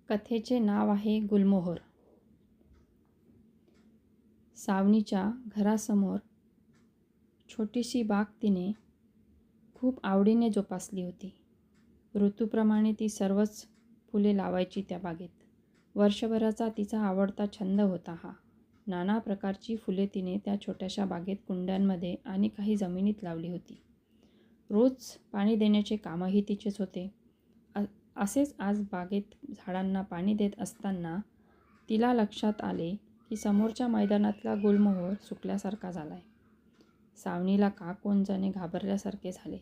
कथेचे नाव आहे गुलमोहर. सावनीच्या घरासमोर छोटीशी बाग तिने खूप आवडीने जोपासली होती. ऋतूप्रमाणे ती सर्वच फुले लावायची त्या बागेत. वर्षभराचा तिचा आवडता छंद होता हा. नाना प्रकारची फुले तिने त्या छोट्याशा बागेत कुंड्यांमध्ये आणि काही जमिनीत लावली होती. रोज पाणी देण्याचे कामही तिचेच होते. असेच आज बागेत झाडांना पाणी देत असताना तिला लक्षात आले की समोरच्या मैदानातला गुलमोहर सुकल्यासारखा झालाय. सावनीला का कोण जाणे घाबरल्यासारखे झाले.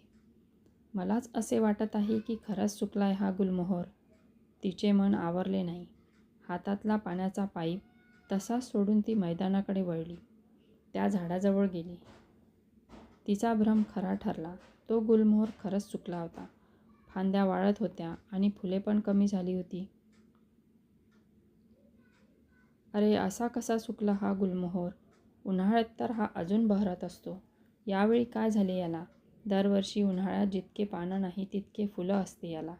मलाच असे वाटत आहे की खरंच सुकलाय हा गुलमोहर. तिचे मन आवरले नाही. हातातला पाण्याचा पाईप तसाच सोडून ती मैदानाकडे वळली. त्या झाडाजवळ गेली. तिचा भ्रम खरा ठरला. तो गुलमोहर खरंच सुकला होता. फांद्या वाळत होत्या आणि फुले पण कमी झाली होती. अरे, असा कसा सुकला हा गुलमोहर? उन्हाळ्यात तर हा अजून बहरत असतो. यावेळी काय झाले याला? दरवर्षी उन्हाळ्यात जितके पानं नाही तितके फुलं असते याला.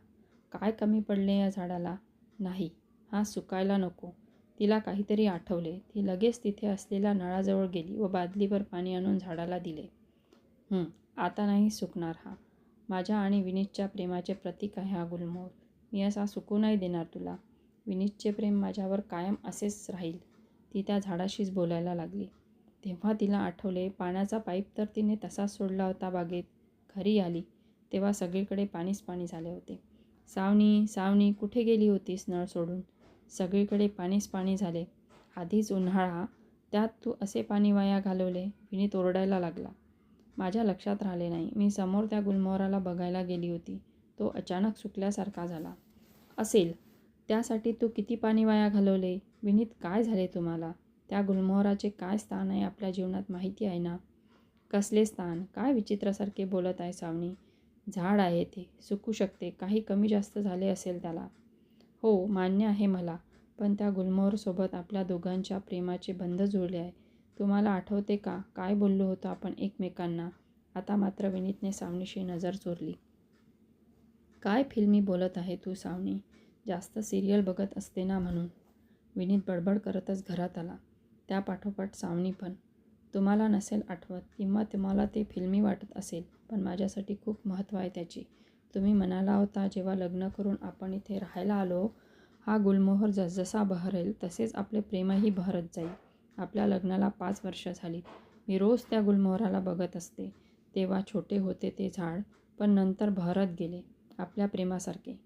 काय कमी पडले या झाडाला? नाही, हा सुकायला नको. तिला काहीतरी आठवले. ती लगेच तिथे असलेल्या नळाजवळ गेली व बादलीवर पाणी आणून झाडाला दिले. आता नाही सुकणार हा. माझ्या आणि विनीतच्या प्रेमाचे प्रतीक आहे हा गुलमोहर. मी असा सुकू नाही देणार तुला. विनीतचे प्रेम माझ्यावर कायम असेच राहील. ती त्या झाडाशीच बोलायला लागली. तेव्हा तिला आठवले, पाण्याचा पाईप तर तिने तसाच सोडला होता बागेत. घरी आली तेव्हा सगळीकडे पाणीच पाणी झाले होते. सावनी, सावनी, कुठे गेली होतीस नळ सोडून? सगळीकडे पाणीच पाणी झाले. आधीच उन्हाळा, त्यात तू असे पाणी वाया घालवले. विनीत ओरडायला लागला. माझ्या लक्षात राहिले नाही. मी समोर त्या गुलमोहराला बघायला गेली होती. तो अचानक सुकल्यासारखा झाला असेल. त्यासाठी तू किती पाणी वाया घालवले? विनीत, काय झाले तुम्हाला? त्या गुलमोहराचे काय स्थान आहे आपल्या जीवनात माहिती आहे ना? कसले स्थान? काय विचित्रासारखे बोलत आहे सावनी? झाड आहे ते, सुकू शकते. काही कमी जास्त झाले असेल त्याला. हो, मान्य आहे मला. पण त्या गुलमोहरसोबत आपल्या दोघांच्या प्रेमाचे बंध जुळले आहे. तुम्हाला आठवते का काय बोललो होतो आपण एकमेकांना? आता मात्र विनीतने सावनीशी नजर चोरली. काय फिल्मी बोलत आहे तू सावनी? जास्त सिरियल बघत असते ना म्हणून. विनीत बडबड करतच घरात आला. त्यापाठोपाठ सावनी पण. तुम्हाला नसेल आठवत किंवा तुम्हाला ते फिल्मी वाटत असेल, पण माझ्यासाठी खूप महत्त्व आहे त्याची. तुम्ही म्हणाला होता जेव्हा लग्न करून आपण इथे राहायला आलो, हा गुलमोहर जसजसा बहरेल तसेच आपले प्रेमही बहरत जाईल. आपल्या लग्नाला 5 वर्ष झालीत. मी रोज त्या गुलमोहराला बघत असते. तेव्हा छोटे होते ते झाड, पण नंतर बहरत गेले आपल्या प्रेमासारखे.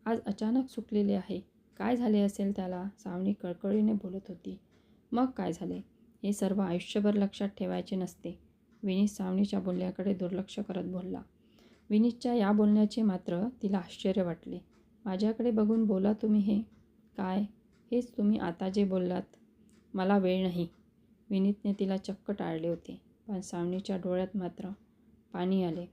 आज अचानक सुकलेले आहे. काय झाले असेल त्याला? सावनी कळकळीने बोलत होती. मग काय झाले? हे सर्व आयुष्यभर लक्षात ठेवायचे नसते. विनीत सावनीच्या बोलण्याकडे दुर्लक्ष करत बोलला. विनीतच्या या बोलण्याचे मात्र तिला आश्चर्य वाटले. माझ्याकडे बघून बोला तुम्ही हे. काय? हेच तुम्ही आता जे बोललात. मला वेळ नाही. विनीतने तिला चक्क टाळले होते. पण सावनीच्या डोळ्यात मात्र पाणी आले.